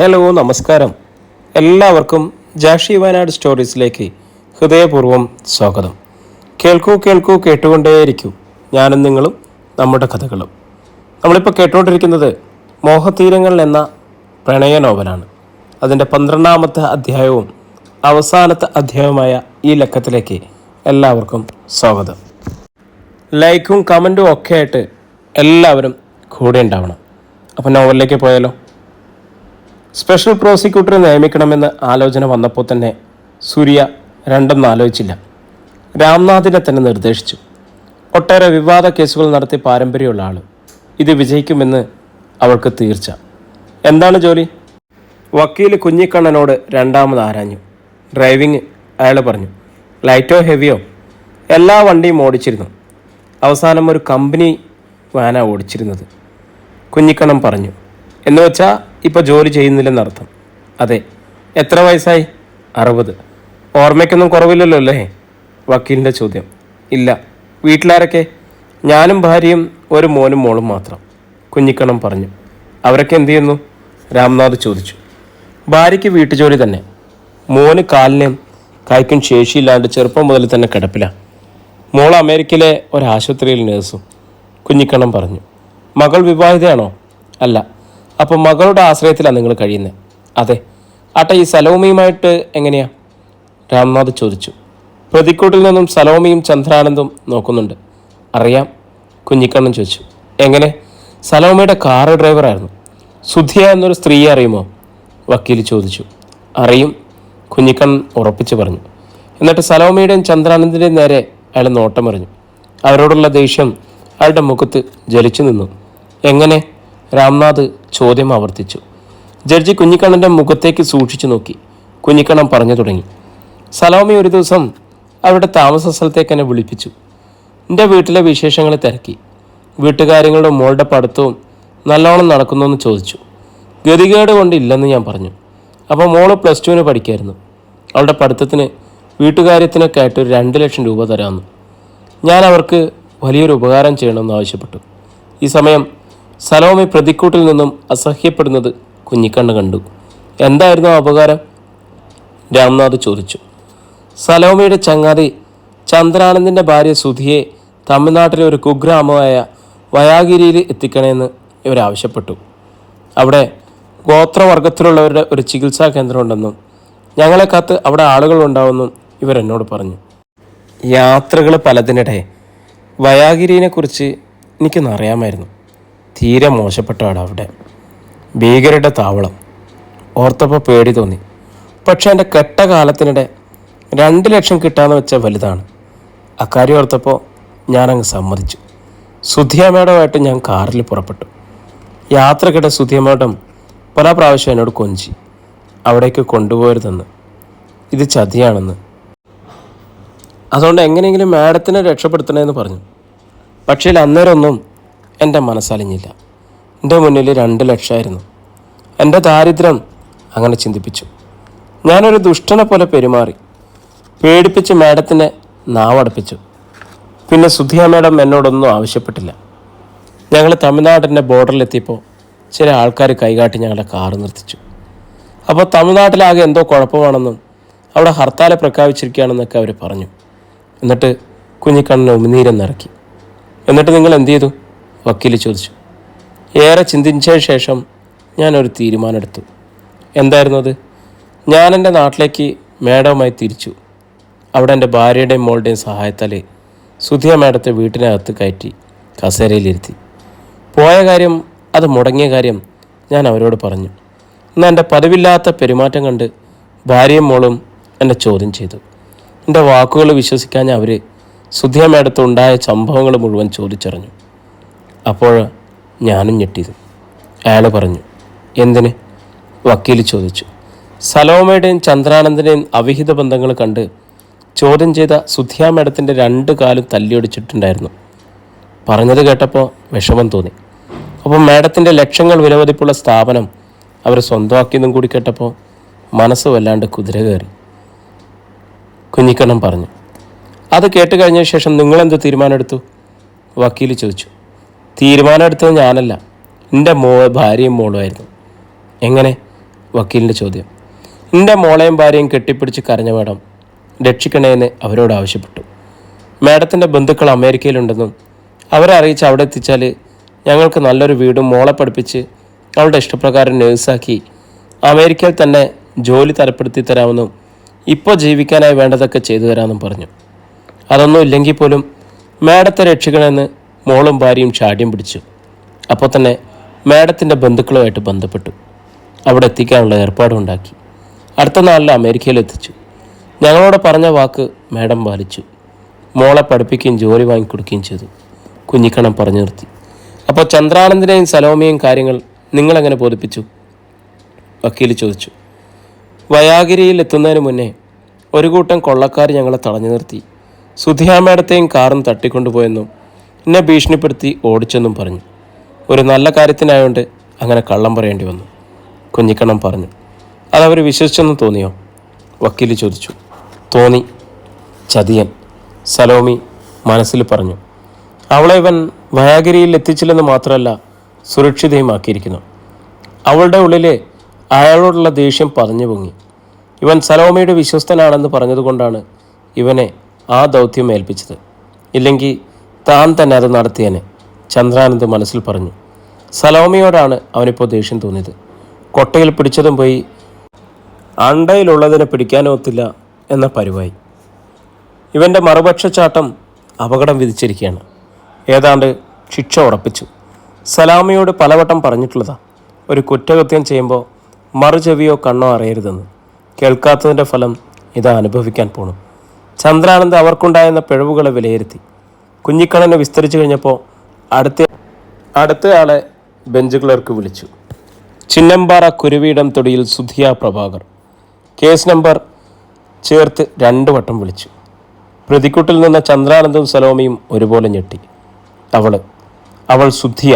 Hello, നമസ്കാരം. എല്ലാവർക്കും ജാഷി വയനാട് സ്റ്റോറീസിലേക്ക് ഹൃദയപൂർവ്വം സ്വാഗതം. കേൾക്കൂ കേൾക്കൂ കേട്ടുകൊണ്ടേയിരിക്കൂ, ഞാനും നിങ്ങളും നമ്മുടെ കഥകളും. നമ്മളിപ്പോൾ കേട്ടുകൊണ്ടിരിക്കുന്നത് മോഹതീരങ്ങൾ എന്ന പ്രണയ നോവലാണ്. അതിൻ്റെ 12ാമത്തെ അധ്യായവും അവസാനത്തെ അധ്യായവുമായ ഈ ലക്കത്തിലേക്ക് എല്ലാവർക്കും സ്വാഗതം. ലൈക്കും കമൻറ്റും ഒക്കെ ആയിട്ട് എല്ലാവരും കൂടെ ഉണ്ടാവണം. അപ്പോൾ നോവലിലേക്ക് പോയാലോ? സ്പെഷ്യൽ പ്രോസിക്യൂട്ടറെ നിയമിക്കണമെന്ന് ആലോചന വന്നപ്പോൾ തന്നെ സൂര്യ രണ്ടൊന്നും ആലോചിച്ചില്ല. രാംനാഥിനെ തന്നെ നിർദ്ദേശിച്ചു. ഒട്ടേറെ വിവാദ കേസുകൾ നടത്തി പാരമ്പര്യമുള്ള ആൾ, ഇത് വിജയിക്കുമെന്ന് അവൾക്ക് തീർച്ച. എന്താണ് ജോലി? വക്കീൽ കുഞ്ഞിക്കണ്ണനോട് രണ്ടാമത് ആരാഞ്ഞു. ഡ്രൈവിംഗ്, അയാൾ പറഞ്ഞു. ലൈറ്റോ ഹെവിയോ? എല്ലാ വണ്ടിയും ഓടിച്ചിരുന്നു. അവസാനം ഒരു കമ്പനി വാനാണ് ഓടിച്ചിരുന്നത്. കുഞ്ഞിക്കണ്ണൻ പറഞ്ഞു. എന്ന് വെച്ചാൽ ഇപ്പോൾ ജോലി ചെയ്യുന്നില്ലെന്നർത്ഥം. അതെ. എത്ര വയസ്സായി? 60. ഓർമ്മയ്ക്കൊന്നും കുറവില്ലല്ലോ അല്ലേ? വക്കീലിൻ്റെ ചോദ്യം. ഇല്ല. വീട്ടിലാരൊക്കെ? ഞാനും ഭാര്യയും ഒരു മോനും മോളും മാത്രം, കുഞ്ഞിക്കണ്ണൻ പറഞ്ഞു. അവരൊക്കെ എന്തു ചെയ്യുന്നു? രാംനാഥ് ചോദിച്ചു. ഭാര്യയ്ക്ക് വീട്ടുജോലി തന്നെ. മോന് കാലിനും കൈക്കും ശേഷിയില്ലാണ്ട് ചെറുപ്പം മുതൽ തന്നെ കിടപ്പിലാണ്. മോൾ അമേരിക്കയിലെ ഒരാശുപത്രിയിൽ നേഴ്സും, കുഞ്ഞിക്കണ്ണൻ പറഞ്ഞു. മകൾ വിവാഹിതയാണോ? അല്ല. അപ്പം മകളുടെ ആശ്രയത്തിലാണ് നിങ്ങൾ കഴിയുന്നത്? അതെ. ആട്ടെ, ഈ സലോമിയുമായിട്ട് എങ്ങനെയാ? രാംനാഥ് ചോദിച്ചു. പ്രതിക്കൂട്ടിൽ നിന്നും സലോമിയും ചന്ദ്രാനന്ദും നോക്കുന്നുണ്ട്. അറിയാം, കുഞ്ഞിക്കണ്ണൻ ചോദിച്ചു. എങ്ങനെ? സലോമിയുടെ കാറ് ഡ്രൈവറായിരുന്നു. സുധിയ എന്നൊരു സ്ത്രീയെ അറിയുമോ? വക്കീൽ ചോദിച്ചു. അറിയും, കുഞ്ഞിക്കണ്ണൻ ഉറപ്പിച്ചു പറഞ്ഞു. എന്നിട്ട് സലോമിയുടെയും ചന്ദ്രാനന്ദിൻ്റെയും നേരെ അയാൾ നോട്ടമെറിഞ്ഞു. അവരോടുള്ള ദേഷ്യം അയാളുടെ മുഖത്ത് ജ്വലിച്ചു നിന്നു. എങ്ങനെ? രാംനാഥ് ചോദ്യം ആവർത്തിച്ചു. ജഡ്ജി കുഞ്ഞിക്കണ്ണൻ്റെ മുഖത്തേക്ക് സൂക്ഷിച്ചു നോക്കി. കുഞ്ഞിക്കണ്ണൻ പറഞ്ഞു തുടങ്ങി. സലോമി ഒരു ദിവസം അവരുടെ താമസ സ്ഥലത്തേക്ക് എന്നെ വിളിപ്പിച്ചു. എൻ്റെ വീട്ടിലെ വിശേഷങ്ങൾ തിരക്കി. വീട്ടുകാര്യങ്ങളുടെ മോളുടെ പഠിത്തവും നല്ലോണം നടക്കുന്നുവെന്ന് ചോദിച്ചു. ഗതികേട് കൊണ്ടില്ലെന്ന് ഞാൻ പറഞ്ഞു. അപ്പോൾ മോള് +2 പഠിക്കായിരുന്നു. അവളുടെ പഠിത്തത്തിന് വീട്ടുകാര്യത്തിനൊക്കെ ആയിട്ട് ഒരു 2 ലക്ഷം രൂപ തരാമെന്ന്. ഞാൻ അവർക്ക് വലിയൊരു ഉപകാരം ചെയ്യണമെന്ന് ആവശ്യപ്പെട്ടു. ഈ സമയം സലോമി പ്രതിക്കൂട്ടിൽ നിന്നും അസഹ്യപ്പെടുന്നത് കുഞ്ഞിക്കണ്ണ് കണ്ടു. എന്തായിരുന്നു ആ ഉപകാരം? രാംനാഥ് ചോദിച്ചു. സലോമിയുടെ ചങ്ങാതി ചന്ദ്രാനന്ദിൻ്റെ ഭാര്യ സുധിയെ തമിഴ്നാട്ടിലെ ഒരു കുഗ്രാമമായ വയാഗിരിയിൽ എത്തിക്കണമെന്ന് ഇവരാവശ്യപ്പെട്ടു. അവിടെ ഗോത്രവർഗത്തിലുള്ളവരുടെ ഒരു ചികിത്സാ കേന്ദ്രമുണ്ടെന്നും ഞങ്ങളെ കാത്ത് അവിടെ ആളുകളുണ്ടാവുമെന്നും ഇവരെന്നോട് പറഞ്ഞു. യാത്രകൾ പലതിനിടെ വയാഗിരിനെക്കുറിച്ച് എനിക്കൊന്നറിയാമായിരുന്നു. തീരെ മോശപ്പെട്ടതാണ് അവിടെ. ഭീകരരുടെ താവളം. ഓർത്തപ്പോൾ പേടി തോന്നി. പക്ഷെ എൻ്റെ കെട്ട കാലത്തിനിടെ 2 ലക്ഷം കിട്ടാമെന്ന് വെച്ചാൽ വലുതാണ്. അക്കാര്യം ഓർത്തപ്പോൾ ഞാനങ്ങ് സമ്മതിച്ചു. സുധിയമ്മയുമായിട്ട് ഞാൻ കാറിൽ പുറപ്പെട്ടു. യാത്രക്കിടെ സുധിയമ്മയോടും പല പ്രാവശ്യം എന്നോട് കൊഞ്ചി, അവിടേക്ക് കൊണ്ടുപോകരുതെന്ന്, ഇത് ചതിയാണെന്ന്. അതുകൊണ്ട് എങ്ങനെയെങ്കിലും മാഡത്തിനെ രക്ഷപ്പെടുത്തണമെന്ന് പറഞ്ഞു. പക്ഷേ അന്നേരമൊന്നും എൻ്റെ മനസ്സലിഞ്ഞില്ല. എൻ്റെ മുന്നിൽ 2 ലക്ഷമായിരുന്നു. എൻ്റെ ദാരിദ്ര്യം അങ്ങനെ ചിന്തിപ്പിച്ചു. ഞാനൊരു ദുഷ്ടനെ പോലെ പെരുമാറി. പേടിപ്പിച്ച് മാഡത്തിനെ നാവടപ്പിച്ചു. പിന്നെ സുധിയ മാഡം എന്നോടൊന്നും ആവശ്യപ്പെട്ടില്ല. ഞങ്ങൾ തമിഴ്നാടിൻ്റെ ബോർഡറിലെത്തിയപ്പോൾ ചില ആൾക്കാർ കൈകാട്ടി ഞങ്ങളുടെ കാറ് നിർത്തിച്ചു. അപ്പോൾ തമിഴ്നാട്ടിലാകെ എന്തോ കുഴപ്പമാണെന്നും അവിടെ ഹർത്താൽ പ്രഖ്യാപിച്ചിരിക്കുകയാണെന്നൊക്കെ അവർ പറഞ്ഞു. എന്നിട്ട് കുഞ്ഞിക്കണ്ണന് ഉമിനീരെന്നിറക്കി. എന്നിട്ട് നിങ്ങൾ എന്തു ചെയ്തു? വക്കീൽ ചോദിച്ചു. ഏറെ ചിന്തിച്ച ശേഷം ഞാനൊരു തീരുമാനമെടുത്തു. എന്തായിരുന്നു അത്? ഞാൻ എൻ്റെ നാട്ടിലേക്ക് മാഡവുമായി തിരിച്ചു. അവിടെ എൻ്റെ ഭാര്യയുടെയും മോളുടെയും സഹായത്താൽ സുധിയ മാഡത്തെ വീട്ടിനകത്ത് കയറ്റി കസേരയിലിരുത്തി. പോയ കാര്യം, അത് മുടങ്ങിയ കാര്യം ഞാൻ അവരോട് പറഞ്ഞു. എന്നാൽ എൻ്റെ പതിവില്ലാത്ത പെരുമാറ്റം കണ്ട് ഭാര്യയും മോളും എന്നെ ചോദ്യം ചെയ്തു. എൻ്റെ വാക്കുകൾ വിശ്വസിക്കാൻ അവർ സുധിയ മാഡത്ത് ഉണ്ടായ സംഭവങ്ങൾ മുഴുവൻ ചോദിച്ചറിഞ്ഞു. അപ്പോൾ ഞാനും ഞെട്ടിയത്. അയാൾ പറഞ്ഞു. എന്തിന്? വക്കീൽ ചോദിച്ചു. സലോമയുടെയും ചന്ദ്രാനന്ദിൻ്റെയും അവിഹിത ബന്ധങ്ങൾ കണ്ട് ചോദ്യം ചെയ്ത സുധിയ മാഡത്തിൻ്റെ 2 കാലും തല്ലിയൊടിച്ചിട്ടുണ്ടായിരുന്നു. പറഞ്ഞത് കേട്ടപ്പോൾ വിഷമം തോന്നി. അപ്പോൾ മാഡത്തിൻ്റെ ലക്ഷങ്ങൾ വിലമതിപ്പുള്ള സ്ഥാപനം അവർ സ്വന്തമാക്കിയതും കൂടി കേട്ടപ്പോൾ മനസ്സ് വല്ലാണ്ട് കുതിര കയറി, കുഞ്ഞിക്കണ്ണൻ പറഞ്ഞു. അത് കേട്ട് കഴിഞ്ഞ ശേഷം നിങ്ങളെന്ത് തീരുമാനമെടുത്തു? വക്കീൽ ചോദിച്ചു. തീരുമാനമെടുത്തത് ഞാനല്ല, എൻ്റെ ഭാര്യയും മോളുമായിരുന്നു. എങ്ങനെ? വക്കീലിൻ്റെ ചോദ്യം. എൻ്റെ മോളെയും ഭാര്യയും കെട്ടിപ്പിടിച്ച് കരഞ്ഞ മാഡം രക്ഷിക്കണേന്ന് അവരോട് ആവശ്യപ്പെട്ടു. മാഡത്തിൻ്റെ ബന്ധുക്കൾ അമേരിക്കയിലുണ്ടെന്നും അവരെ അറിയിച്ച് അവിടെ എത്തിച്ചാൽ ഞങ്ങൾക്ക് നല്ലൊരു വീടും മോളെ പഠിപ്പിച്ച് അവളുടെ ഇഷ്ടപ്രകാരം നേഴ്സാക്കി അമേരിക്കയിൽ തന്നെ ജോലി തരപ്പെടുത്തി തരാമെന്നും ഇപ്പോൾ ജീവിക്കാനായി വേണ്ടതൊക്കെ ചെയ്തു തരാമെന്നും പറഞ്ഞു. അതൊന്നും ഇല്ലെങ്കിൽ പോലും മാഡത്തെ രക്ഷിക്കണമെന്ന് മോളും ഭാര്യയും ചാട്യം പിടിച്ചു. അപ്പോൾ തന്നെ മാഡത്തിൻ്റെ ബന്ധുക്കളുമായിട്ട് ബന്ധപ്പെട്ടു. അവിടെ എത്തിക്കാനുള്ള ഏർപ്പാടുണ്ടാക്കി. അടുത്ത നാളിൽ അമേരിക്കയിൽ എത്തിച്ചു. ഞങ്ങളോട് പറഞ്ഞ വാക്ക് മാഡം പാലിച്ചു. മോളെ പഠിപ്പിക്കുകയും ജോലി വാങ്ങിക്കൊടുക്കുകയും ചെയ്തു. കുഞ്ഞിക്കണ്ണൻ പറഞ്ഞു നിർത്തി. അപ്പോൾ ചന്ദ്രാനന്ദിനെയും സലോമിയെയും കാര്യങ്ങൾ നിങ്ങളെങ്ങനെ ബോധിപ്പിച്ചു? വക്കീൽ ചോദിച്ചു. വയാഗിരിയിൽ എത്തുന്നതിന് മുന്നേ ഒരു കൂട്ടം കൊള്ളക്കാർ ഞങ്ങളെ തടഞ്ഞു നിർത്തി. സുധിയ മാഡത്തെയും കാറും തട്ടിക്കൊണ്ടുപോയെന്നും എന്നെ ഭീഷണിപ്പെടുത്തി ഓടിച്ചെന്നും പറഞ്ഞു. ഒരു നല്ല കാര്യത്തിനായോണ്ട് അങ്ങനെ കള്ളം പറയേണ്ടി വന്നു, കുഞ്ഞിക്കണ്ണൻ പറഞ്ഞു. അതവർ വിശ്വസിച്ചെന്ന് തോന്നിയോ? വക്കീൽ ചോദിച്ചു. തോന്നി. ചതിയൻ, സലോമി മനസ്സിൽ പറഞ്ഞു. അവളെ ഇവൻ വയാഗിരിയിൽ എത്തിച്ചില്ലെന്ന് മാത്രമല്ല സുരക്ഷിതയുമാക്കിയിരിക്കുന്നു. അവളുടെ ഉള്ളിൽ അയാളോടുള്ള ദേഷ്യം പതഞ്ഞു പൊങ്ങി. ഇവൻ സലോമയുടെ വിശ്വസ്തനാണെന്ന് പറഞ്ഞതുകൊണ്ടാണ് ഇവനെ ആ ദൗത്യം ഏൽപ്പിച്ചത്. ഇല്ലെങ്കിൽ താൻ തന്നെ അത് നടത്തിയനെ, ചന്ദ്രാനന്ദ് മനസ്സിൽ പറഞ്ഞു. സലോമയോടാണ് അവനിപ്പോൾ ദേഷ്യം തോന്നിയത്. കൊട്ടയിൽ പിടിച്ചതും പോയി അണ്ടയിലുള്ളതിനെ പിടിക്കാനൊത്തില്ല എന്ന പരുവായി. ഇവൻ്റെ മറുപക്ഷച്ചാട്ടം അപകടം വിധിച്ചിരിക്കുകയാണ്. ഏതാണ്ട് ശിക്ഷ ഉറപ്പിച്ചു. സലാമയോട് പലവട്ടം പറഞ്ഞിട്ടുള്ളതാ, ഒരു കുറ്റകൃത്യം ചെയ്യുമ്പോൾ മറുചെവിയോ കണ്ണോ അറിയരുതെന്ന്. കേൾക്കാത്തതിൻ്റെ ഫലം ഇതാ അനുഭവിക്കാൻ പോണു. ചന്ദ്രാനന്ദ് അവർക്കുണ്ടായിരുന്ന പിഴവുകളെ വിലയിരുത്തി. കുഞ്ഞിക്കണ്ണനെ വിസ്തരിച്ചു കഴിഞ്ഞപ്പോൾ അടുത്തയാളെ ബെഞ്ച് ക്ലർക്ക് വിളിച്ചു. ചിന്നമ്പാറ കുരുവീടം തൊടിയിൽ സുധിയ പ്രഭാകർ. കേസ് നമ്പർ ചേർത്ത് 2 വട്ടം വിളിച്ചു. പ്രതിക്കൂട്ടിൽ നിന്ന ചന്ദ്രാനന്ദും സലോമിയും ഒരുപോലെ ഞെട്ടി. അവൾ സുധിയ.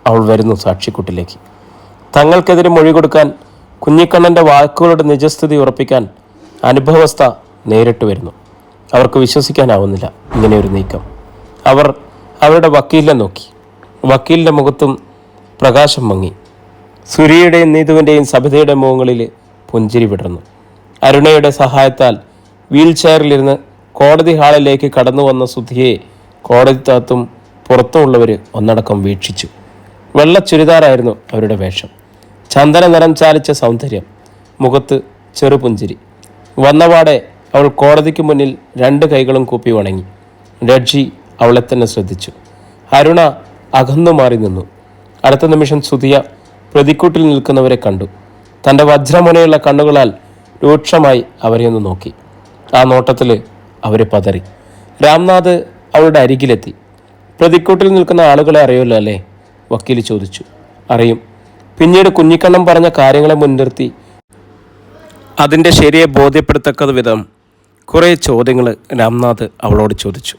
അവൾ വരുന്നു സാക്ഷിക്കൂട്ടിലേക്ക്. തങ്ങൾക്കെതിരെ മൊഴി കൊടുക്കാൻ, കുഞ്ഞിക്കണ്ണൻ്റെ വാക്കുകളുടെ നിജസ്ഥിതി ഉറപ്പിക്കാൻ അനുഭവസ്ഥ നേരിട്ട് വരുന്നു. അവർക്ക് വിശ്വസിക്കാനാവുന്നില്ല ഇങ്ങനെയൊരു നീക്കം. അവർ അവരുടെ വക്കീലിനെ നോക്കി. വക്കീലിൻ്റെ മുഖത്തും പ്രകാശം മങ്ങി. സുരിയുടെയും നീതുവിൻ്റെയും സബിതയുടെ മുഖങ്ങളിൽ പുഞ്ചിരി വിടർന്നു. അരുണയുടെ സഹായത്താൽ വീൽ ചെയറിലിരുന്ന് കോടതി ഹാളിലേക്ക് കടന്നു വന്ന സുധിയെ കോടതിക്കകത്തും പുറത്തുമുള്ളവർ ഒന്നടക്കം വീക്ഷിച്ചു. വെള്ള ചുരിദാറായിരുന്നു അവരുടെ വേഷം. ചന്ദന നിറം ചാലിച്ച സൗന്ദര്യം, മുഖത്ത് ചെറുപുഞ്ചിരി. വന്നപാടെ അവൾ കോടതിക്ക് മുന്നിൽ 2 കൈകളും കൂപ്പി വണങ്ങി. ജഡ്ജി അവളെ തന്നെ ശ്രദ്ധിച്ചു. അരുണ അകന്നു മാറി നിന്നു. അടുത്ത നിമിഷം സുധിയ പ്രതിക്കൂട്ടിൽ നിൽക്കുന്നവരെ കണ്ടു. തൻ്റെ വജ്രമുനയുള്ള കണ്ണുകളാൽ രൂക്ഷമായി അവരെ ഒന്ന് നോക്കി. ആ നോട്ടത്തിൽ അവർ പതറി. രാംനാഥ് അവളുടെ അരികിലെത്തി. പ്രതിക്കൂട്ടിൽ നിൽക്കുന്ന ആളുകളെ അറിയുമല്ലോ അല്ലേ? വക്കീൽ ചോദിച്ചു. അറിയും. പിന്നീട് കുഞ്ഞിക്കണ്ണൻ പറഞ്ഞ കാര്യങ്ങളെ മുൻനിർത്തി അതിൻ്റെ ശരിയെ ബോധ്യപ്പെടുത്തക്ക വിധം കുറേ ചോദ്യങ്ങൾ രാംനാഥ് അവളോട് ചോദിച്ചു.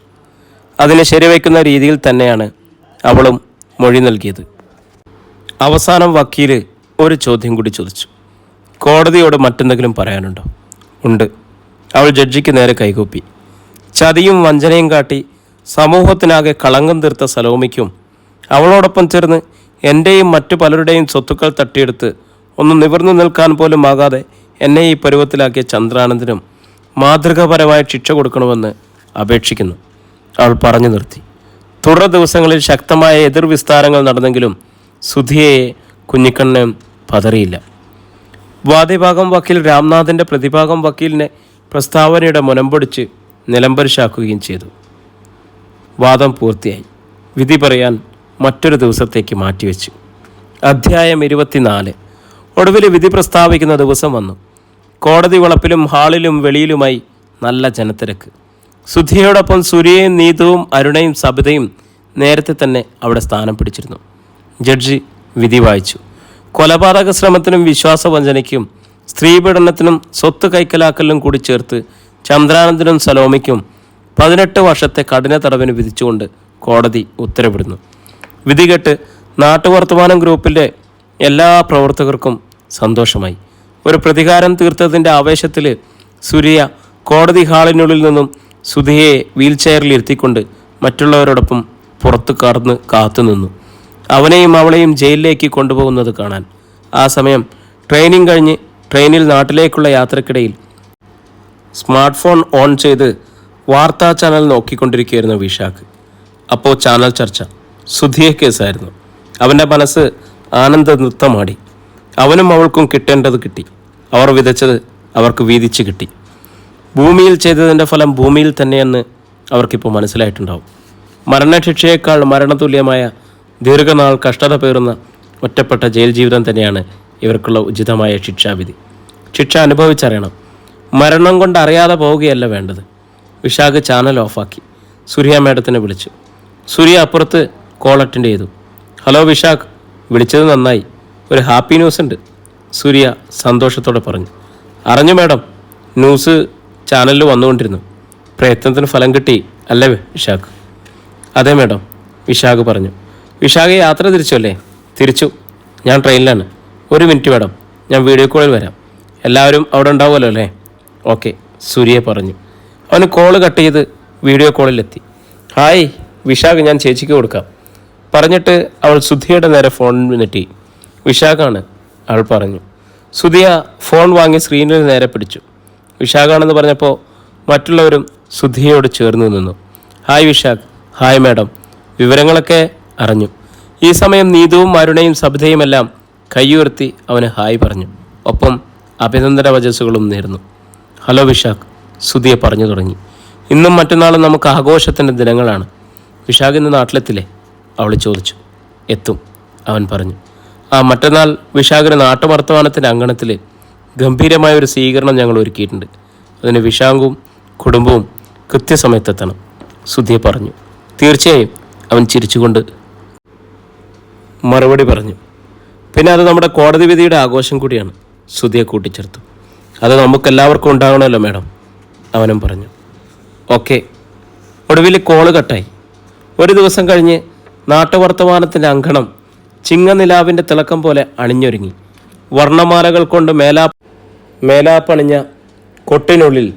അതിനെ ശരിവയ്ക്കുന്ന രീതിയിൽ തന്നെയാണ് അവളും മൊഴി നൽകിയത്. അവസാനം വക്കീൽ ഒരു ചോദ്യം കൂടി ചോദിച്ചു. കോടതിയോട് മറ്റെന്തെങ്കിലും പറയാനുണ്ടോ? ഉണ്ട്. അവൾ ജഡ്ജിക്ക് നേരെ കൈകൂപ്പി. ചതിയും വഞ്ചനയും കാട്ടി സമൂഹത്തിനാകെ കളങ്കം തീർത്ത സലോമിക്കും അവളോടൊപ്പം ചേർന്ന് എൻ്റെയും മറ്റു പലരുടെയും സ്വത്തുക്കൾ തട്ടിയെടുത്ത് ഒന്ന് നിവർന്നു നിൽക്കാൻ പോലും ആകാതെ എന്നെ ഈ പരുവത്തിലാക്കിയ ചന്ദ്രാനന്ദിനും മാതൃകാപരമായ ശിക്ഷ കൊടുക്കണമെന്ന് അപേക്ഷിക്കുന്നു, അവൾ പറഞ്ഞു നിർത്തി. തുടർ ദിവസങ്ങളിൽ ശക്തമായ എതിർവിസ്താരങ്ങൾ നടന്നെങ്കിലും സുധിയയെ കുഞ്ഞിക്കണ്ണൻ പതറിയില്ല. വാദിഭാഗം വക്കീൽ രാംനാഥിൻ്റെ പ്രതിഭാഗം വക്കീലിനെ പ്രസ്താവനയുടെ മുനമ്പൊടിച്ച് നിലംപരിശാക്കുകയും ചെയ്തു. വാദം പൂർത്തിയായി. വിധി പറയാൻ മറ്റൊരു ദിവസത്തേക്ക് മാറ്റിവെച്ചു. അധ്യായം 24. ഒടുവിൽ വിധി പ്രസ്താവിക്കുന്ന ദിവസം വന്നു. കോടതി വളപ്പിലും ഹാളിലും വെളിയിലുമായി നല്ല ജനത്തിരക്ക്. സുധിയോടൊപ്പം സുരിയയും നീതുവും അരുണയും സബിതയും നേരത്തെ തന്നെ അവിടെ സ്ഥാനം പിടിച്ചിരുന്നു. ജഡ്ജി വിധി വായിച്ചു. കൊലപാതക ശ്രമത്തിനും വിശ്വാസവഞ്ചനയ്ക്കും സ്ത്രീപീഡനത്തിനും സ്വത്ത് കൈക്കലാക്കലിനും കൂടി ചേർത്ത് ചന്ദ്രാനന്ദനും സലോമിക്കും 18 വർഷത്തെ കഠിന തടവിന് വിധിച്ചുകൊണ്ട് കോടതി ഉത്തരവിടുന്നു. വിധി കേട്ട് നാട്ടുവർത്തമാനം ഗ്രൂപ്പിലെ എല്ലാ പ്രവർത്തകർക്കും സന്തോഷമായി. ഒരു പ്രതികാരം തീർത്തതിൻ്റെ ആവേശത്തിൽ സുരിയ കോടതി ഹാളിനുള്ളിൽ നിന്നും സുധിയെ വീൽ ചെയറിൽ ഇരുത്തിക്കൊണ്ട് മറ്റുള്ളവരോടൊപ്പം പുറത്തു കടന്ന് കാത്തുനിന്നു, അവനെയും അവളെയും ജയിലിലേക്ക് കൊണ്ടുപോകുന്നത് കാണാൻ. ആ സമയം ട്രെയിനിങ് കഴിഞ്ഞ് ട്രെയിനിൽ നാട്ടിലേക്കുള്ള യാത്രക്കിടയിൽ സ്മാർട്ട് ഫോൺ ഓൺ ചെയ്ത് വാർത്താ ചാനൽ നോക്കിക്കൊണ്ടിരിക്കുകയായിരുന്നു വിശാഖ്. അപ്പോൾ ചാനൽ ചർച്ച സുധിയെ കേസായിരുന്നു. അവൻ്റെ മനസ്സ് ആനന്ദ നൃത്തമാടി. അവനും അവൾക്കും കിട്ടേണ്ടത് കിട്ടി. അവർ വിതച്ചത് അവർക്ക് വീതിച്ച് കിട്ടി. ഭൂമിയിൽ ചെയ്തതിൻ്റെ ഫലം ഭൂമിയിൽ തന്നെയെന്ന് അവർക്കിപ്പോൾ മനസ്സിലായിട്ടുണ്ടാവും. മരണശിക്ഷയേക്കാൾ മരണതുല്യമായ ദീർഘനാൾ കഷ്ടത പേറുന്ന ഒറ്റപ്പെട്ട ജയിൽ ജീവിതം തന്നെയാണ് ഇവർക്കുള്ള ഉചിതമായ ശിക്ഷാവിധി. ശിക്ഷ അനുഭവിച്ചറിയണം. മരണം കൊണ്ട് അറിയാതെ പോവുകയല്ല വേണ്ടത്. വിശാഖ് ചാനൽ ഓഫാക്കി. സൂര്യ മേഡത്തിനെ വിളിച്ചു. സൂര്യ അപ്പുറത്ത് കോൾ അറ്റൻഡ് ചെയ്തു. ഹലോ വിശാഖ്, വിളിച്ചത് നന്നായി. ഒരു ഹാപ്പി ന്യൂസ് ഉണ്ട്, സൂര്യ സന്തോഷത്തോടെ പറഞ്ഞു. അറിഞ്ഞു മേഡം, ന്യൂസ് ചാനലിൽ വന്നുകൊണ്ടിരുന്നു. പ്രയത്നത്തിന് ഫലം കിട്ടി അല്ലേ വിശാഖ്? അതെ മേഡം, വിശാഖ് പറഞ്ഞു. വിശാഖ് യാത്ര തിരിച്ചു അല്ലേ? തിരിച്ചു. ഞാൻ ട്രെയിനിലാണ്. ഒരു മിനിറ്റ് മേഡം, ഞാൻ വീഡിയോ കോളിൽ വരാം. എല്ലാവരും അവിടെ ഉണ്ടാവുമല്ലോ അല്ലേ? ഓക്കെ, സൂര്യ പറഞ്ഞു. അവന് കോള് കട്ട് ചെയ്ത് വീഡിയോ കോളിലെത്തി. ഹായ് വിശാഖ്, ഞാൻ ചേച്ചിക്ക് കൊടുക്കാം പറഞ്ഞിട്ട് അവൾ സുധിയുടെ നേരെ ഫോൺ നെറ്റി. വിശാഖാണ്, അവൾ പറഞ്ഞു. സുധിയ ഫോൺ വാങ്ങി സ്ക്രീനിൽ നേരെ പിടിച്ചു. വിശാഖാണെന്ന് പറഞ്ഞപ്പോൾ മറ്റുള്ളവരും സുധിയോട് ചേർന്ന് നിന്നു. ഹായ് വിശാഖ്. Hi madam. വിവരങ്ങളൊക്കെ അറിഞ്ഞു. ഈ സമയം നീതുവും അരുണയും സബിതയുമെല്ലാം കൈയുയർത്തി അവന് ഹായ് പറഞ്ഞു. ഒപ്പം അഭിനന്ദന വചസ്സുകളും നേർന്നു. ഹലോ വിശാഖ്, സുധിയെ പറഞ്ഞു തുടങ്ങി. ഇന്നും മറ്റന്നാളും നമുക്ക് ആഘോഷത്തിൻ്റെ ദിനങ്ങളാണ്. വിശാഖ് ഇന്ന് നാട്ടിലെത്തില്ലേ? അവൾ ചോദിച്ചു. എത്തും, അവൻ പറഞ്ഞു. ആ മറ്റന്നാൾ വിശാഖിന് നാട്ടുവർത്തമാനത്തിൻ്റെ അങ്കണത്തിൽ ഗംഭീരമായ ഒരു സ്വീകരണം ഞങ്ങൾ ഒരുക്കിയിട്ടുണ്ട്. അതിന് വിശാഖും കുടുംബവും കൃത്യസമയത്തെത്തണം, സുധിയെ പറഞ്ഞു. തീർച്ചയായും, അവൻ ചിരിച്ചുകൊണ്ട് മറുപടി പറഞ്ഞു. പിന്നെ അത് നമ്മുടെ കോടതി വിധിയുടെ ആഘോഷം കൂടിയാണ്, സുധിയെ കൂട്ടിച്ചേർത്തു. അത് നമുക്കെല്ലാവർക്കും ഉണ്ടാകണമല്ലോ മാഡം, അവനും പറഞ്ഞു. ഓക്കെ. ഒടുവിൽ കോള് കട്ടായി. ഒരു ദിവസം കഴിഞ്ഞ് നാട്ടുവർത്തമാനത്തിൻ്റെ അങ്കണം ചിങ്ങനിലാവിൻ്റെ തിളക്കം പോലെ അണിഞ്ഞൊരുങ്ങി. വർണ്ണമാലകൾ കൊണ്ട് മേലാപ്പണിഞ്ഞ കൊട്ടിനുള്ളിൽ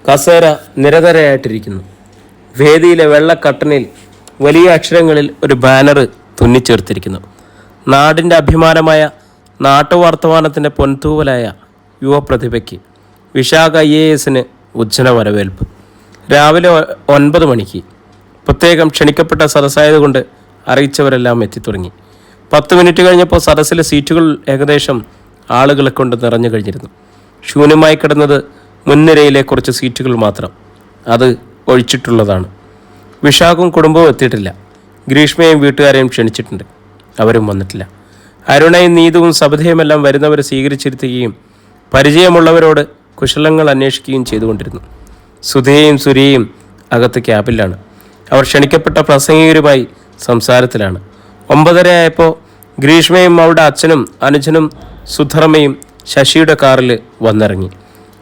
കസേര നിരതരയായിട്ടിരിക്കുന്നു. വേദിയിലെ വെള്ളക്കട്ടനിൽ വലിയ അക്ഷരങ്ങളിൽ ഒരു ബാനർ തുന്നിച്ചേർത്തിരിക്കുന്നു. നാടിൻ്റെ അഭിമാനമായ നാട്ടുവർത്തമാനത്തിൻ്റെ പൊൻതൂവലായ യുവപ്രതിഭയ്ക്ക് വിശാഖ IAS ഉജ്ജ്വല വരവേൽപ്പ്. രാവിലെ 9 മണിക്ക് പ്രത്യേകം ക്ഷണിക്കപ്പെട്ട സദസ്സായതുകൊണ്ട് അറിയിച്ചവരെല്ലാം എത്തിത്തുടങ്ങി. 10 മിനിറ്റ് കഴിഞ്ഞപ്പോൾ സദസ്സിലെ സീറ്റുകൾ ഏകദേശം ആളുകളെ കൊണ്ട് നിറഞ്ഞു കഴിഞ്ഞിരുന്നു. ശൂന്യമായി കിടന്നത് മുൻനിരയിലെ കുറച്ച് സീറ്റുകൾ മാത്രം. അത് ഒഴിച്ചിട്ടുള്ളതാണ്. വിശാഖും കുടുംബവും എത്തിയിട്ടില്ല. ഗ്രീഷ്മയും വീട്ടുകാരെയും ക്ഷണിച്ചിട്ടുണ്ട്, അവരും വന്നിട്ടില്ല. അരുണയും നീതുവും സബിതയുമെല്ലാം വരുന്നവരെ സ്വീകരിച്ചിരുത്തുകയും പരിചയമുള്ളവരോട് കുശലങ്ങൾ അന്വേഷിക്കുകയും ചെയ്തുകൊണ്ടിരുന്നു. സുധയെയും സൂര്യയും അകത്ത് ക്യാബിലാണ്. അവർ ക്ഷണിക്കപ്പെട്ട പ്രസംഗകരുമായി സംസാരത്തിലാണ്. 9:30 ആയപ്പോൾ ഗ്രീഷ്മയും അവളുടെ അച്ഛനും അനുജനും സുധർമ്മയും ശശിയുടെ കാറിൽ വന്നിറങ്ങി.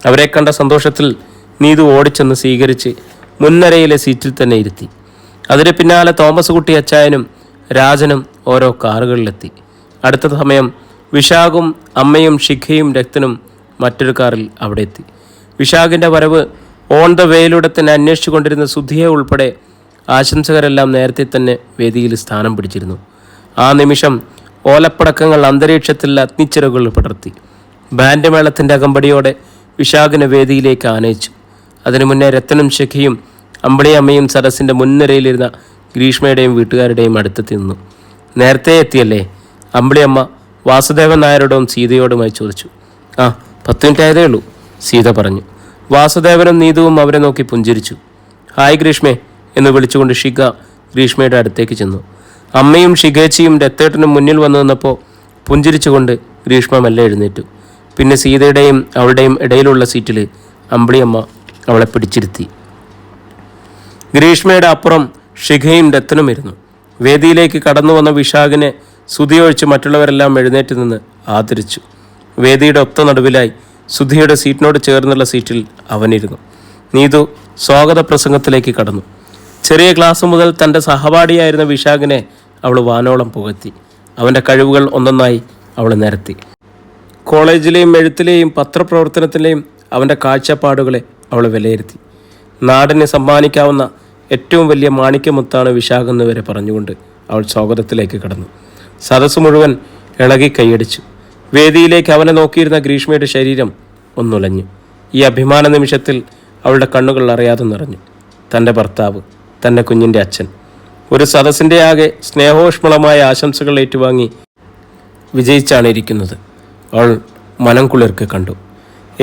അവരെ കണ്ട സന്തോഷത്തിൽ നീതു ഓടിച്ചെന്ന് സ്വീകരിച്ച് മുൻനിരയിലെ സീറ്റിൽ തന്നെ ഇരുത്തി. അതിന് പിന്നാലെ തോമസ് കുട്ടി അച്ചായനും രാജനും ഓരോ കാറുകളിലെത്തി. അടുത്ത സമയം വിശാഖും അമ്മയും ശിഖയും രക്തനും മറ്റൊരു കാറിൽ അവിടെ എത്തി. വിശാഖിൻ്റെ വരവ് ഓൺ ദ വേയിലൂടെ തന്നെ അന്വേഷിച്ചു കൊണ്ടിരുന്ന സുധിയെ ഉൾപ്പെടെ ആശംസകരെല്ലാം നേരത്തെ തന്നെ വേദിയിൽ സ്ഥാനം പിടിച്ചിരുന്നു. ആ നിമിഷം ഓലപ്പടക്കങ്ങൾ അന്തരീക്ഷത്തിൽ അഗ്നിച്ചിറകുകൾ പടർത്തി. ബാൻഡ് മേളത്തിൻ്റെ അകമ്പടിയോടെ വിശാഖിനെ വേദിയിലേക്ക് ആനയിച്ചു. അതിനു മുന്നേ രത്തനും ശഖിയും അമ്പിളിയമ്മയും സദസ്സിൻ്റെ മുൻനിരയിലിരുന്ന ഗ്രീഷ്മയുടെയും വീട്ടുകാരുടെയും അടുത്തെത്തി നിന്നു. നേരത്തെ എത്തിയല്ലേ? അമ്പിളിയമ്മ വാസുദേവൻ നായരോടും സീതയോടുമായി ചോദിച്ചു. 10 മിനിറ്റ് ആയതേ ഉള്ളൂ, സീത പറഞ്ഞു. വാസുദേവനും നീതുവും അവരെ നോക്കി പുഞ്ചിരിച്ചു. ഹായ് ഗ്രീഷ്മേ എന്ന് വിളിച്ചുകൊണ്ട് ഷിഖ ഗ്രീഷ്മയുടെ അടുത്തേക്ക് ചെന്നു. അമ്മയും ഷിഖേച്ചിയും രത്തേട്ടനും മുന്നിൽ വന്നു നിന്നപ്പോൾ പുഞ്ചിരിച്ചുകൊണ്ട് ഗ്രീഷ്മ മെല്ലെ എഴുന്നേറ്റു. പിന്നെ സീതയുടെയും അവളുടെയും ഇടയിലുള്ള സീറ്റിൽ അമ്പിളിയമ്മ അവളെ പിടിച്ചിരുത്തി. ഗ്രീഷ്മയുടെ അപ്പുറം ഷിഖയും രത്തനും ഇരുന്നു. വേദിയിലേക്ക് കടന്നു വന്ന വിശാഖിനെ സുധിയൊഴിച്ച് മറ്റുള്ളവരെല്ലാം എഴുന്നേറ്റ് നിന്ന് ആദരിച്ചു. വേദിയുടെ ഒത്ത നടുവിലായി സുധിയുടെ സീറ്റിനോട് ചേർന്നുള്ള സീറ്റിൽ അവനിരുന്നു. നീതു സ്വാഗത പ്രസംഗത്തിലേക്ക് കടന്നു. ചെറിയ ക്ലാസ് മുതൽ തൻ്റെ സഹപാഠിയായിരുന്ന വിശാഖിനെ അവൾ വാനോളം പുകഴ്ത്തി. അവൻ്റെ കഴിവുകൾ ഒന്നൊന്നായി അവൾ നിരത്തി. കോളേജിലെയും എഴുത്തിലെയും പത്രപ്രവർത്തനത്തിലെയും അവൻ്റെ കാഴ്ചപ്പാടുകളെ അവൾ വിലയിരുത്തി. നാടിനെ സമ്മാനിക്കാവുന്ന ഏറ്റവും വലിയ മാണിക്യമുത്താണ് വിശാഖ് എന്ന് വരെ പറഞ്ഞുകൊണ്ട് അവൾ സ്വാഗതത്തിലേക്ക് കടന്നു. സദസ്സ് മുഴുവൻ ഇളകി കൈയടിച്ചു. വേദിയിലേക്ക് അവനെ നോക്കിയിരുന്ന ഗ്രീഷ്മയുടെ ശരീരം ഒന്നുലഞ്ഞു. ഈ അഭിമാന നിമിഷത്തിൽ അവളുടെ കണ്ണുകൾ അറിയാതെ നിറഞ്ഞു. തൻ്റെ ഭർത്താവ്, തൻ്റെ കുഞ്ഞിൻ്റെ അച്ഛൻ, ഒരു സദസ്സിൻ്റെ ആകെ സ്നേഹോഷ്മളമായ ആശംസകൾ ഏറ്റുവാങ്ങി വിജയിച്ചാണ് ഇരിക്കുന്നത്. അവൾ മനം കുളിർക്ക് കണ്ടു.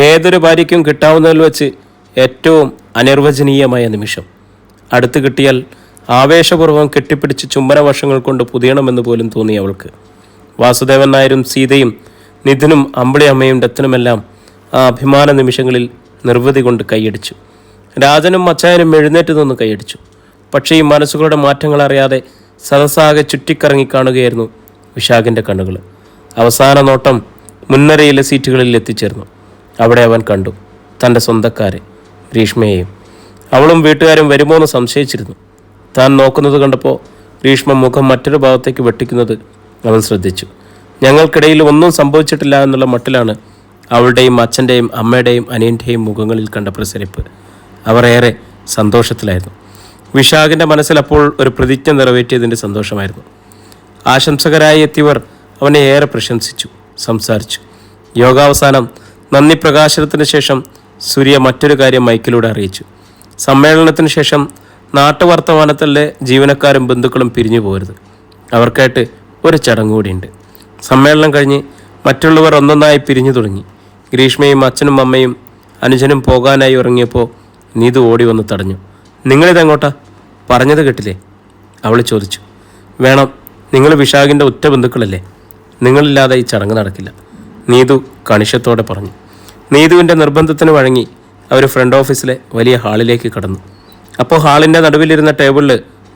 ഏതൊരു ഭാര്യയ്ക്കും കിട്ടാവുന്നതിൽ വെച്ച് ഏറ്റവും അനിർവചനീയമായ നിമിഷം. അടുത്ത് കിട്ടിയാൽ ആവേശപൂർവ്വം കെട്ടിപ്പിടിച്ച് ചുംബന വർഷങ്ങൾ കൊണ്ട് പുതിയണമെന്ന് പോലും തോന്നി അവൾക്ക്. വാസുദേവൻ നായരും സീതയും നിധിനും അമ്പിളി അമ്മയും ഡത്തനുമെല്ലാം ആ അഭിമാന നിമിഷങ്ങളിൽ നിർവൃതി കൊണ്ട് കൈയടിച്ചു. രാജനും അച്ചായനും എഴുന്നേറ്റ് നിന്ന് കൈയടിച്ചു. പക്ഷേ ഈ മനസ്സുകളുടെ മാറ്റങ്ങൾ അറിയാതെ സദസ്സാകെ ചുറ്റിക്കറങ്ങി കാണുകയായിരുന്നു വിശാഖിൻ്റെ കണ്ണുകൾ. അവസാന നോട്ടം മുൻനിരയിലെ സീറ്റുകളിൽ എത്തിച്ചേർന്നു. അവിടെ അവൻ കണ്ടു തൻ്റെ സ്വന്തക്കാരെ, ഗ്രീഷ്മയെയും. അവളും വീട്ടുകാരും വരുമോ എന്ന് സംശയിച്ചിരുന്നു. താൻ നോക്കുന്നത് കണ്ടപ്പോൾ ഗ്രീഷ്മ മുഖം മറ്റൊരു ഭാഗത്തേക്ക് വെട്ടിക്കുന്നത് അവൻ ശ്രദ്ധിച്ചു. ഞങ്ങൾക്കിടയിൽ ഒന്നും സംഭവിച്ചിട്ടില്ല എന്നുള്ള മട്ടിലാണ് അവളുടെയും അച്ഛൻ്റെയും അമ്മയുടെയും അനിയൻ്റെയും മുഖങ്ങളിൽ കണ്ട പ്രസരിപ്പ്. അവർ ഏറെ സന്തോഷത്തിലായിരുന്നു. വിശാഖിൻ്റെ മനസ്സിൽ അപ്പോൾ ഒരു പ്രതിജ്ഞ നിറവേറ്റിയതിൻ്റെ സന്തോഷമായിരുന്നു. ആശംസകരായി എത്തിയവർ അവനെ ഏറെ പ്രശംസിച്ചു, സംസാരിച്ചു. യോഗാവസാനം നന്ദി പ്രകാശനത്തിന് ശേഷം സൂര്യ മറ്റൊരു കാര്യം മൈക്കിലൂടെ അറിയിച്ചു. സമ്മേളനത്തിന് ശേഷം നാട്ടുവർത്തമാനത്തിലെ ജീവനക്കാരും ബന്ധുക്കളും പിരിഞ്ഞു പോകരുത്. അവർക്കായിട്ട് ഒരു ചടങ്ങ് കൂടിയുണ്ട്. സമ്മേളനം കഴിഞ്ഞ് മറ്റുള്ളവർ ഒന്നൊന്നായി പിരിഞ്ഞു തുടങ്ങി. ഗ്രീഷ്മയും അച്ഛനും അമ്മയും അനുജനും പോകാനായി ഇറങ്ങിയപ്പോൾ നീതു ഓടി വന്ന് തടഞ്ഞു. നിങ്ങളിതെങ്ങോട്ടാ? പറഞ്ഞത് കേട്ടില്ലേ? അവൾ ചോദിച്ചു. വേണം, നിങ്ങൾ വിശാഖിൻ്റെ ഉറ്റ ബന്ധുക്കളല്ലേ, നിങ്ങളില്ലാതെ ഈ ചടങ്ങ് നടക്കില്ല, നീതു കണിശത്തോടെ പറഞ്ഞു. നീതുവിൻ്റെ നിർബന്ധത്തിന് വഴങ്ങി അവർ ഫ്രണ്ട് ഓഫീസിലെ വലിയ ഹാളിലേക്ക് കടന്നു. അപ്പോൾ ഹാളിൻ്റെ നടുവിലിരുന്ന ടേബിളിൽ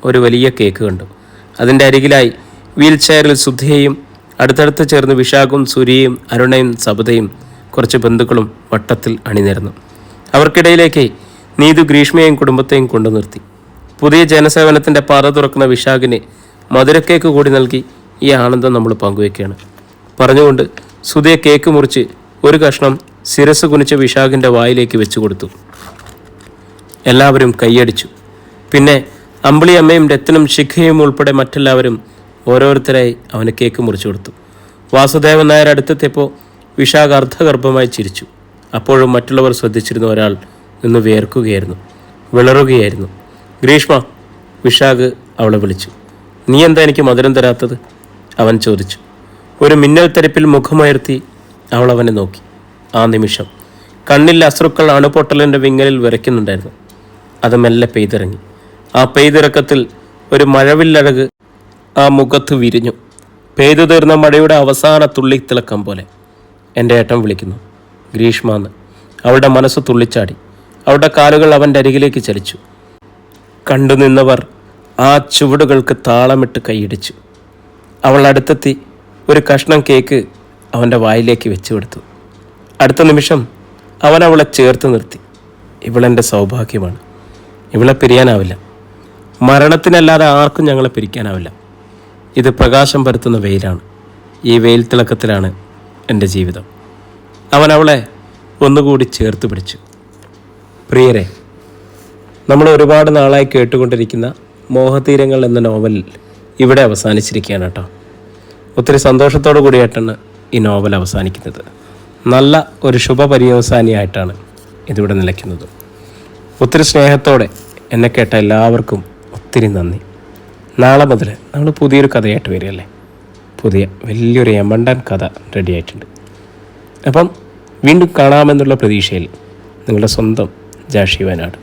ഒരു വലിയ കേക്ക് കണ്ടു. അതിൻ്റെ അരികിലായി വീൽ ചെയറിൽ സുധയും അടുത്തടുത്ത് ചേർന്ന് വിശാഖും സൂര്യയും അരുണയും സബതയും കുറച്ച് ബന്ധുക്കളും വട്ടത്തിൽ അണിനിരന്നു. അവർക്കിടയിലേക്ക് നീതു ഗ്രീഷ്മയെയും കുടുംബത്തെയും കൊണ്ടു നിർത്തി. പുതിയ ജനസേവനത്തിൻ്റെ പാത തുറക്കുന്ന വിശാഖിന് മധുരക്കേക്ക് കൂടി നൽകി ഈ ആനന്ദം നമ്മൾ പങ്കുവയ്ക്കുകയാണ് പറഞ്ഞുകൊണ്ട് സുധയെ കേക്ക് മുറിച്ച് ഒരു കഷ്ണം ശിരസ് കുനിച്ച വിശാഖിൻ്റെ വായിലേക്ക് വെച്ചു കൊടുത്തു. എല്ലാവരും കൈയടിച്ചു. പിന്നെ അമ്പിളി അമ്മയും രത്തനും ശിഖയും ഉൾപ്പെടെ മറ്റെല്ലാവരും ഓരോരുത്തരായി അവന് കേക്ക് മുറിച്ചു കൊടുത്തു. വാസുദേവൻ നായർ അടുത്തെത്തിയപ്പോൾ വിശാഖ് അർദ്ധഗർഭമായി ചിരിച്ചു. അപ്പോഴും മറ്റുള്ളവർ ശ്രദ്ധിച്ചിരുന്ന ഒരാൾ നിന്ന് വിയർക്കുകയായിരുന്നു, വിളറുകയായിരുന്നു. ഗ്രീഷ്മ, വിശാഖ് അവളെ വിളിച്ചു. നീ എന്താ എനിക്ക് മധുരം തരാത്തത്? അവൻ ചോദിച്ചു. ഒരു മിന്നൽ തെരപ്പിൽ മുഖമുയർത്തി അവൾ അവനെ നോക്കി. ആ നിമിഷം കണ്ണിൽ അശ്രുക്കൾ അണുപൊട്ടലിൻ്റെ വിങ്ങലിൽ വിറയ്ക്കുന്നുണ്ടായിരുന്നു. അത് മെല്ലെ പെയ്തിറങ്ങി. ആ പെയ്തിറക്കത്തിൽ ഒരു മഴവില്ലഴക് ആ മുഖത്ത് വിരിഞ്ഞു. പെയ്തു തീർന്ന മഴയുടെ അവസാന തുള്ളിത്തിളക്കം പോലെ. എൻ്റെ ഏട്ടൻ വിളിക്കുന്നു, ഗ്രീഷ്മ എന്ന്. അവളുടെ മനസ്സ് തുള്ളിച്ചാടി. അവളുടെ കാലുകൾ അവൻ്റെ അരികിലേക്ക് ചലിച്ചു. കണ്ടു നിന്നവർ ആ ചുവടുകൾക്ക് താളമിട്ട് കൈയിടിച്ചു. അവൾ അടുത്തെത്തി ഒരു കഷ്ണം കേക്ക് അവൻ്റെ വായിലേക്ക് വെച്ചു കൊടുത്തു. അടുത്ത നിമിഷം അവൻ അവളെ ചേർത്ത് നിർത്തി. ഇവളെൻ്റെ സൗഭാഗ്യമാണ്, ഇവളെ പിരിയാനാവില്ല. മരണത്തിനല്ലാതെ ആർക്കും ഞങ്ങളെ പിരിക്കാനാവില്ല. ഇത് പ്രകാശം പരത്തുന്ന വെയിലാണ്. ഈ വെയിൽ തിളക്കത്തിലാണ് എൻ്റെ ജീവിതം. അവൻ അവളെ ഒന്നുകൂടി ചേർത്ത് പിടിച്ചു. പ്രിയരെ, നമ്മൾ ഒരുപാട് നാളായി കേട്ടുകൊണ്ടിരിക്കുന്ന മോഹതീരങ്ങൾ എന്ന നോവൽ ഇവിടെ അവസാനിച്ചിരിക്കുകയാണ് കേട്ടോ. ഒത്തിരി സന്തോഷത്തോടു കൂടിയായിട്ടാണ് ഈ നോവൽ അവസാനിക്കുന്നത്. നല്ല ഒരു ശുഭപര്യവസാനിയായിട്ടാണ് ഇതിവിടെ നിലയ്ക്കുന്നത്. ഒത്തിരി സ്നേഹത്തോടെ എന്നെ കേട്ട എല്ലാവർക്കും ഒത്തിരി നന്ദി. നാളെ മുതൽ നമ്മൾ പുതിയൊരു കഥയായിട്ട് വരികയല്ലേ. പുതിയ വലിയൊരു യമണ്ടൻ കഥ റെഡി ആയിട്ടുണ്ട്. അപ്പം വീണ്ടും കാണാമെന്നുള്ള പ്രതീക്ഷയിൽ നിങ്ങളുടെ സ്വന്തം ജാഷി വയനാട്.